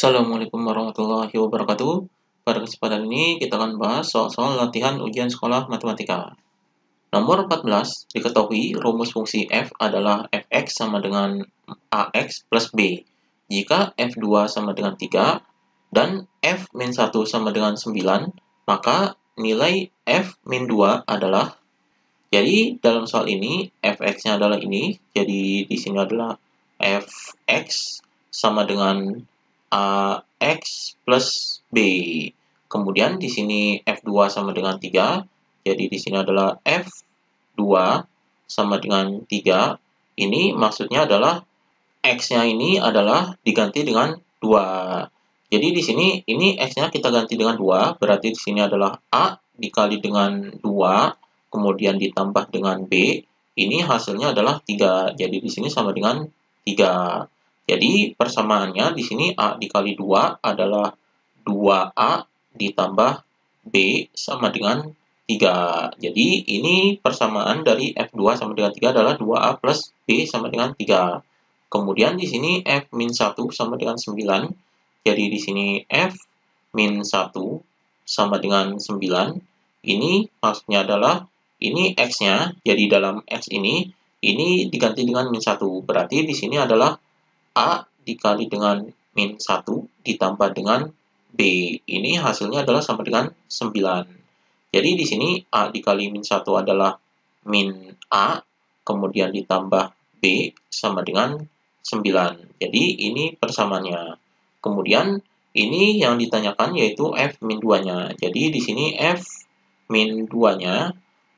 Assalamualaikum warahmatullahi wabarakatuh. Pada kesempatan ini kita akan bahas soal-soal latihan ujian sekolah matematika. Nomor 14, diketahui rumus fungsi f adalah fx sama dengan ax plus b. Jika f2 sama dengan 3 dan f-1 sama dengan 9, maka nilai f-2 adalah. Jadi dalam soal ini fx-nya adalah ini. Jadi di sini adalah fx sama dengan ax plus b. Kemudian di sini f2 sama dengan 3. Jadi di sini adalah f2 sama dengan 3. Ini maksudnya adalah x-nya ini adalah diganti dengan 2. Jadi di sini ini x-nya kita ganti dengan 2, berarti di sini adalah a dikali dengan 2, kemudian ditambah dengan b. Ini hasilnya adalah 3. Jadi di sini sama dengan 3. Jadi persamaannya di sini a dikali 2 adalah 2a ditambah b sama dengan 3. Jadi ini persamaan dari f2 sama dengan 3 adalah 2a plus b sama dengan 3. Kemudian di sini f-1 sama dengan 9. Jadi di sini f-1 sama dengan 9. Ini maksudnya adalah ini x-nya. Jadi dalam x ini diganti dengan -1. Berarti di sini adalah a dikali dengan -1 ditambah dengan b. Ini hasilnya adalah sama dengan 9. Jadi di sini a dikali -1 adalah -a, kemudian ditambah b sama dengan 9. Jadi ini persamaannya. Kemudian ini yang ditanyakan yaitu f-2-nya. Jadi di sini f-2-nya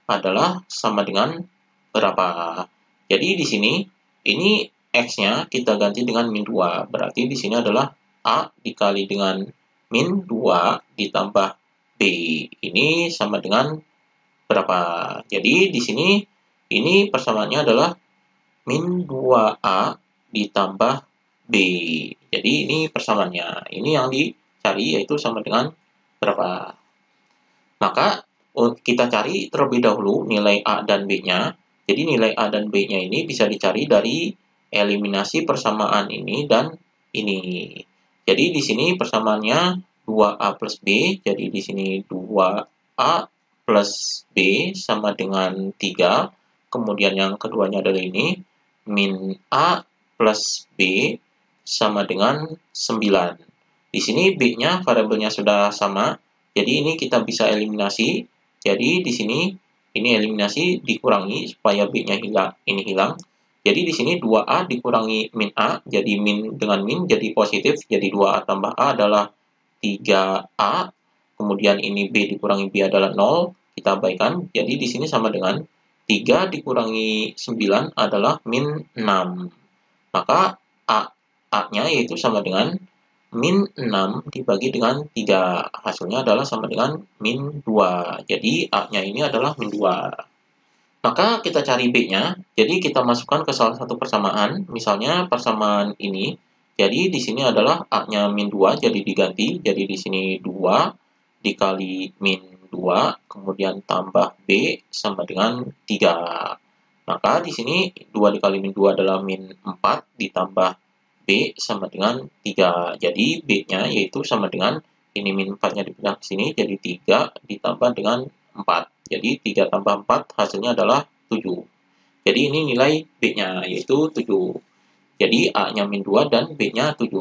adalah sama dengan berapa? Jadi di sini ini x-nya kita ganti dengan -2. Berarti di sini adalah a dikali dengan -2 ditambah b. Ini sama dengan berapa? Jadi di sini ini persamaannya adalah -2a ditambah b. Jadi ini persamaannya. Ini yang dicari yaitu sama dengan berapa? Maka kita cari terlebih dahulu nilai a dan b-nya. Jadi nilai a dan b-nya ini bisa dicari dari eliminasi persamaan ini dan ini. Jadi di sini persamaannya 2a plus b. Jadi di sini 2a plus b sama dengan 3. Kemudian yang keduanya adalah ini, min a plus b sama dengan 9. Di sini b-nya variabelnya sudah sama, jadi ini kita bisa eliminasi. Jadi di sini ini eliminasi dikurangi supaya b-nya hilang. Jadi di sini 2a dikurangi min a, jadi min dengan min jadi positif, jadi 2a tambah a adalah 3a. Kemudian ini b dikurangi b adalah 0, kita abaikan. Jadi di sini sama dengan 3 dikurangi 9 adalah min 6. Maka a-nya yaitu sama dengan min 6 dibagi dengan 3. Hasilnya adalah sama dengan min 2. Jadi a-nya ini adalah min 2. Maka kita cari b-nya. Jadi kita masukkan ke salah satu persamaan. Misalnya persamaan ini. Jadi di sini adalah a-nya min 2 jadi diganti. Jadi di sini 2 dikali min 2 kemudian tambah b sama dengan 3. Maka di sini 2 dikali min 2 adalah min 4 ditambah b sama dengan 3. Jadi b-nya yaitu sama dengan ini min 4-nya dipindah ke sini jadi 3 ditambah dengan 4. Jadi 3 tambah 4 hasilnya adalah 7. Jadi ini nilai b-nya yaitu 7. Jadi a-nya min 2 dan b-nya 7.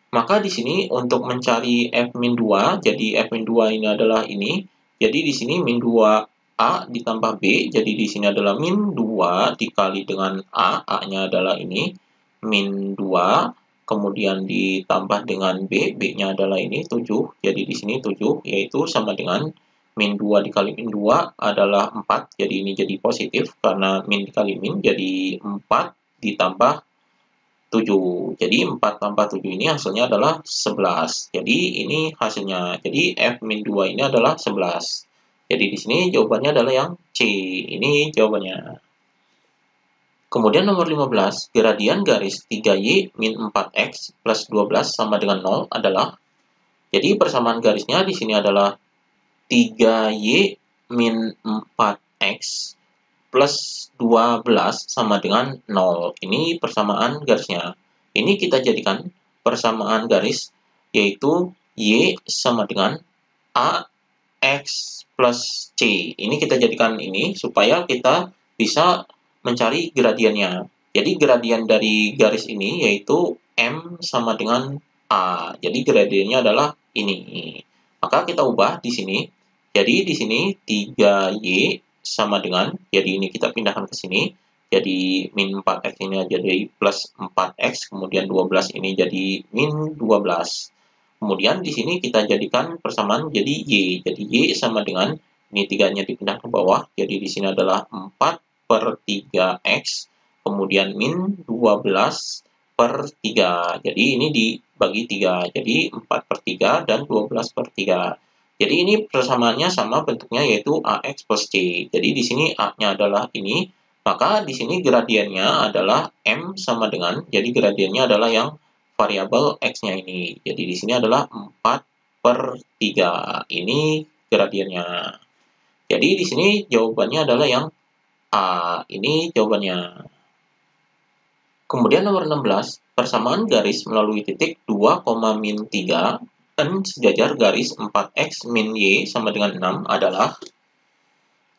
Maka di sini untuk mencari f-2, jadi f-2 ini adalah ini. Jadi di sini min 2a ditambah b, jadi di sini adalah min 2 dikali dengan a-nya adalah ini, min 2, kemudian ditambah dengan b, b-nya adalah ini 7, jadi di sini 7, yaitu sama dengan min 2 dikali min 2 adalah 4, jadi ini jadi positif, karena min dikali min, jadi 4 ditambah 7. Jadi 4 tambah 7 ini hasilnya adalah 11. Jadi ini hasilnya. Jadi f-2 ini adalah 11. Jadi di sini jawabannya adalah yang C. Ini jawabannya. Kemudian nomor 15, gradian garis 3y min 4x plus 12 sama dengan 0 adalah. Jadi persamaan garisnya di sini adalah 3y min 4x plus 12 sama dengan 0. Ini persamaan garisnya. Ini kita jadikan persamaan garis, yaitu Y sama dengan AX plus C. Ini kita jadikan ini supaya kita bisa mencari gradiennya. Jadi gradien dari garis ini yaitu M sama dengan A. Jadi gradiennya adalah ini. Maka kita ubah di sini. Jadi di sini 3Y sama dengan, jadi ini kita pindahkan ke sini. Jadi min 4X ini jadi plus 4X, kemudian 12 ini jadi min 12. Kemudian di sini kita jadikan persamaan jadi Y. Jadi Y sama dengan, ini 3-nya dipindah ke bawah, jadi di sini adalah 4/3X, kemudian min 12 per 3. Jadi ini dibagi 3. Jadi 4/3 dan 12/3. Jadi ini persamaannya sama bentuknya yaitu AX plus C. Jadi di sini A-nya adalah ini, maka di sini gradiennya adalah M sama dengan, jadi gradiennya adalah yang variabel X-nya ini. Jadi di sini adalah 4/3. Ini gradiennya. Jadi di sini jawabannya adalah yang A. Ini jawabannya. Kemudian nomor 16, persamaan garis melalui titik 2, min 3 dan sejajar garis 4X min Y sama dengan 6 adalah.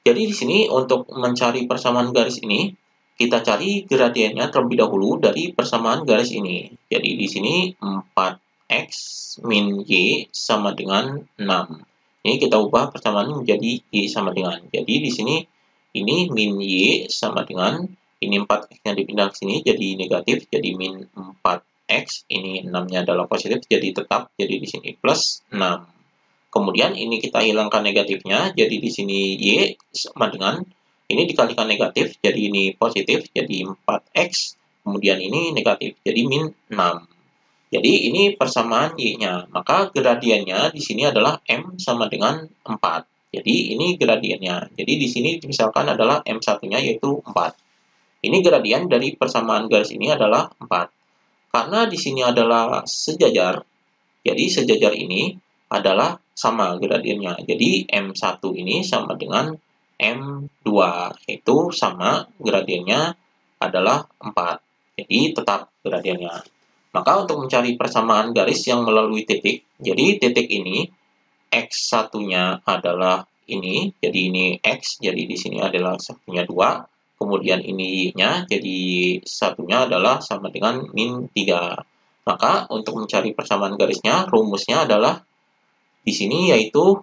Jadi di sini untuk mencari persamaan garis ini, kita cari gradiennya terlebih dahulu dari persamaan garis ini. Jadi di sini 4X min Y sama dengan 6. Ini kita ubah persamaan menjadi Y sama dengan. Jadi di sini ini min Y sama dengan, ini 4X-nya dipindah ke sini jadi negatif, jadi min 4X, ini 6-nya adalah positif, jadi tetap, jadi di sini plus 6. Kemudian ini kita hilangkan negatifnya, jadi di sini Y sama dengan, ini dikalikan negatif, jadi ini positif, jadi 4X, kemudian ini negatif, jadi min 6. Jadi ini persamaan Y-nya, maka gradiennya di sini adalah M sama dengan 4. Jadi ini gradiennya. Jadi di sini misalkan adalah M1-nya yaitu 4. Ini gradien dari persamaan garis ini adalah 4. Karena di sini adalah sejajar, jadi sejajar ini adalah sama gradiennya. Jadi M1 ini sama dengan M2, yaitu sama gradiennya adalah 4. Jadi tetap gradiennya. Maka untuk mencari persamaan garis yang melalui titik, jadi titik ini X1-nya adalah ini, jadi ini X, jadi di sini adalah satunya 2. Kemudian ini Y-nya, jadi satunya adalah sama dengan min 3. Maka untuk mencari persamaan garisnya, rumusnya adalah di sini yaitu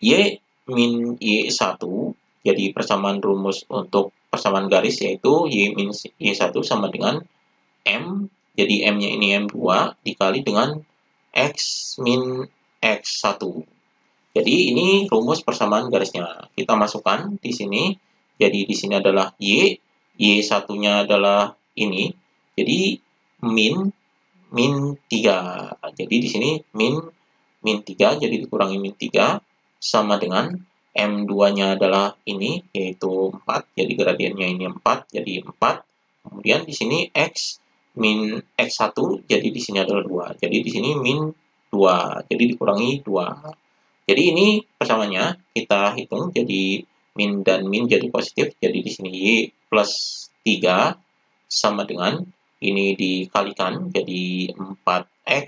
Y min Y1. Jadi persamaan rumus untuk persamaan garis yaitu Y min Y1 sama dengan M, jadi M-nya ini M2 dikali dengan X min X1. Jadi ini rumus persamaan garisnya. Kita masukkan di sini. Jadi di sini adalah Y, Y1-nya adalah ini. Jadi min 3. Jadi di sini min 3, jadi dikurangi min 3 sama dengan M2-nya adalah ini, yaitu 4. Jadi gradiennya ini 4, jadi 4. Kemudian di sini X min X1, jadi di sini adalah 2. Jadi di sini min 2, jadi dikurangi 2. Jadi ini persamaannya kita hitung, jadi min dan min jadi positif, jadi di sini Y plus 3 sama dengan, ini dikalikan, jadi 4X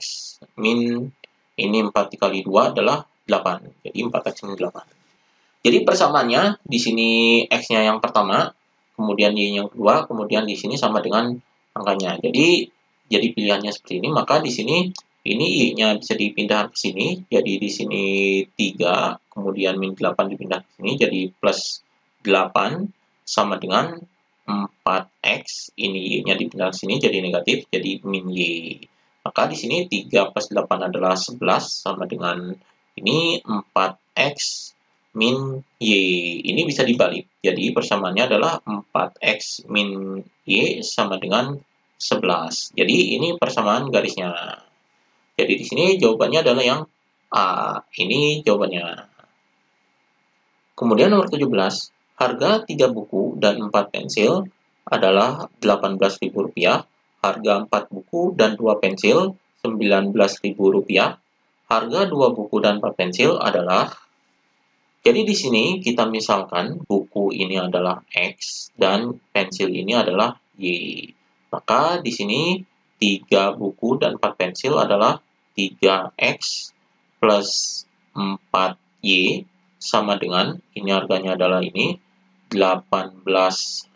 min, ini 4 dikali 2 adalah 8, jadi 4X min 8. Jadi persamaannya, di sini X-nya yang pertama, kemudian Y yang kedua, kemudian di sini sama dengan angkanya. Jadi pilihannya seperti ini, maka di sini ini Y-nya bisa dipindahkan ke sini, jadi di sini 3, kemudian min 8 dipindah ke sini, jadi plus 8 sama dengan 4X, ini Y-nya dipindah ke sini, jadi negatif, jadi min Y. Maka di sini 3 plus 8 adalah 11, sama dengan ini 4X min Y. Ini bisa dibalik, jadi persamaannya adalah 4X min Y sama dengan 11. Jadi ini persamaan garisnya. Jadi di sini jawabannya adalah yang A. Ini jawabannya. Kemudian nomor 17, harga 3 buku dan 4 pensil adalah Rp18.000. Harga 4 buku dan 2 pensil Rp19.000. Harga 2 buku dan 4 pensil adalah. Jadi di sini kita misalkan buku ini adalah X dan pensil ini adalah Y. Maka di sini 3 3 buku dan 4 pensil adalah 3X plus 4Y sama dengan, ini harganya adalah ini, 18.000.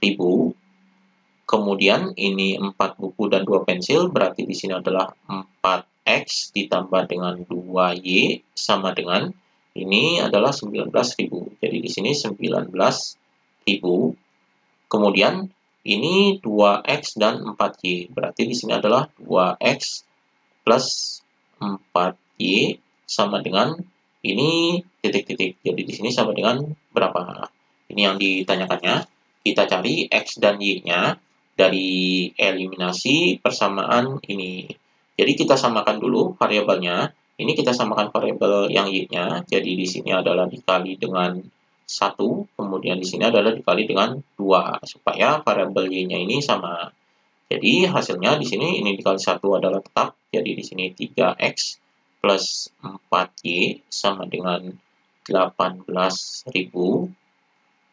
Kemudian ini 4 buku dan 2 pensil, berarti di sini adalah 4X ditambah dengan 2Y sama dengan, ini adalah 19.000. Jadi di sini 19.000. Kemudian ini 2X dan 4Y, berarti di sini adalah 2X plus 4Y sama dengan, ini titik-titik. Jadi di sini sama dengan berapa? Ini yang ditanyakannya. Kita cari X dan Y-nya dari eliminasi persamaan ini. Jadi kita samakan dulu variabelnya. Ini kita samakan variabel yang Y-nya. Jadi di sini adalah dikali dengan 1, kemudian di sini adalah dikali dengan 2, supaya variabel Y-nya ini sama. Jadi hasilnya di sini ini dikali 1 adalah tetap. Jadi di sini 3X plus 4Y sama dengan 18.000.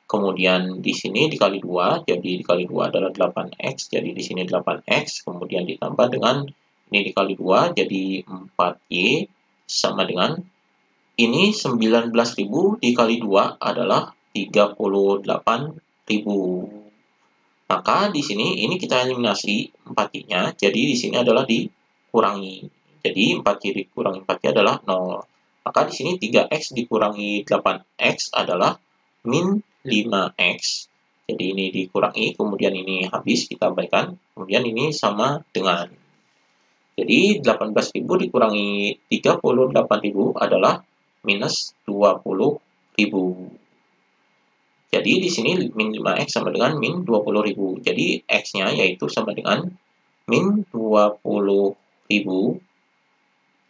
Kemudian di sini dikali 2, jadi dikali 2 adalah 8X, jadi di sini 8X, kemudian ditambah dengan ini dikali 2, jadi 4Y, sama dengan, ini 19.000 dikali 2 adalah 38.000. Maka di sini, ini kita eliminasi 4Y-nya, jadi di sini adalah dikurangi. Jadi 4Y dikurangi 4Y adalah 0. Maka di sini 3X dikurangi 8X adalah min 5X. Jadi ini dikurangi, kemudian ini habis, kita abaikan. Kemudian ini sama dengan. Jadi 18.000 dikurangi 38.000 adalah minus 20.000. Jadi di sini min 5X sama dengan min 20.000. Jadi X-nya yaitu sama dengan min 20.000.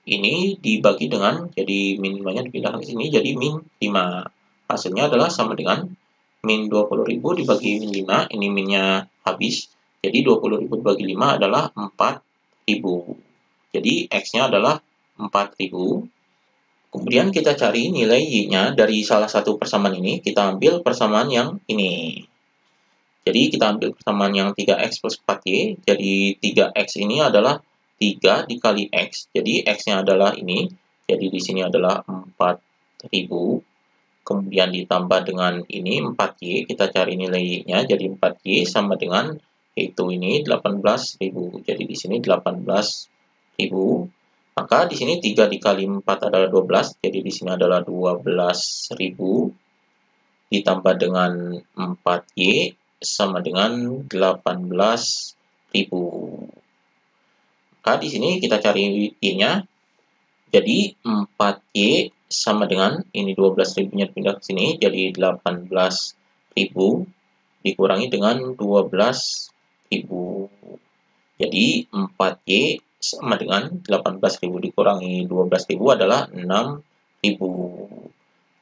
Ini dibagi dengan, jadi min 5-nya dipindahkan ke sini, jadi min 5. Hasilnya adalah sama dengan min 20.000 dibagi min 5, ini minnya habis, jadi 20.000 dibagi 5 adalah 4.000. Jadi X-nya adalah 4.000. Kemudian kita cari nilai Y-nya dari salah satu persamaan ini, kita ambil persamaan yang ini. Jadi kita ambil persamaan yang 3X plus 4Y, jadi 3X ini adalah 3 dikali X, jadi X-nya adalah ini, jadi di sini adalah 4.000. Kemudian ditambah dengan ini 4Y, kita cari nilai Y-nya, jadi 4Y sama dengan, yaitu ini 18.000, jadi di sini 18.000. Maka di sini 3 dikali 4 adalah 12, jadi di sini adalah 12.000, ditambah dengan 4Y sama dengan 18.000. Maka di sini kita cari Y-nya, jadi 4Y sama dengan, ini 12.000-nya pindah ke sini, jadi 18.000 dikurangi dengan 12.000. Jadi 4Y sama dengan 18.000 dikurangi 12.000 adalah 6.000.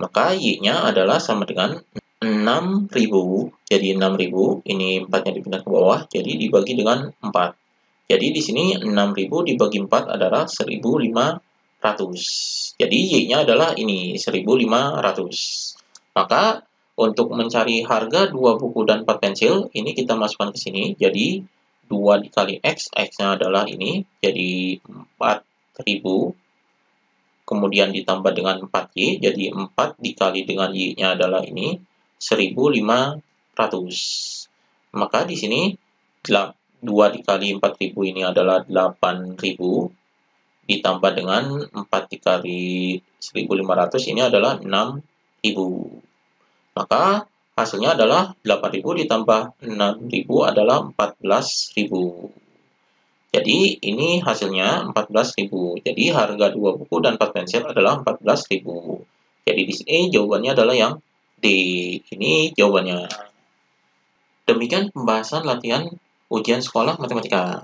Maka Y-nya adalah sama dengan 6.000. Jadi 6.000, ini 4-nya dipindah ke bawah, jadi dibagi dengan 4. Jadi di sini 6.000 dibagi 4 adalah 1.500. Jadi Y-nya adalah ini, 1.500. Maka untuk mencari harga 2 buku dan 4 pensil, ini kita masukkan ke sini. Jadi 2 dikali X, X-nya adalah ini, jadi 4.000. Kemudian ditambah dengan 4Y, jadi 4 dikali dengan Y-nya adalah ini, 1.500. Maka di sini 2 dikali 4.000 ini adalah 8.000, ditambah dengan 4 dikali 1.500 ini adalah 6.000. Maka hasilnya adalah 8.000 ditambah 6.000 adalah 14.000. Jadi ini hasilnya 14.000. Jadi harga 2 buku dan 4 pensil adalah 14.000. Jadi di sini jawabannya adalah yang D. Ini jawabannya. Demikian pembahasan latihan ujian sekolah matematika.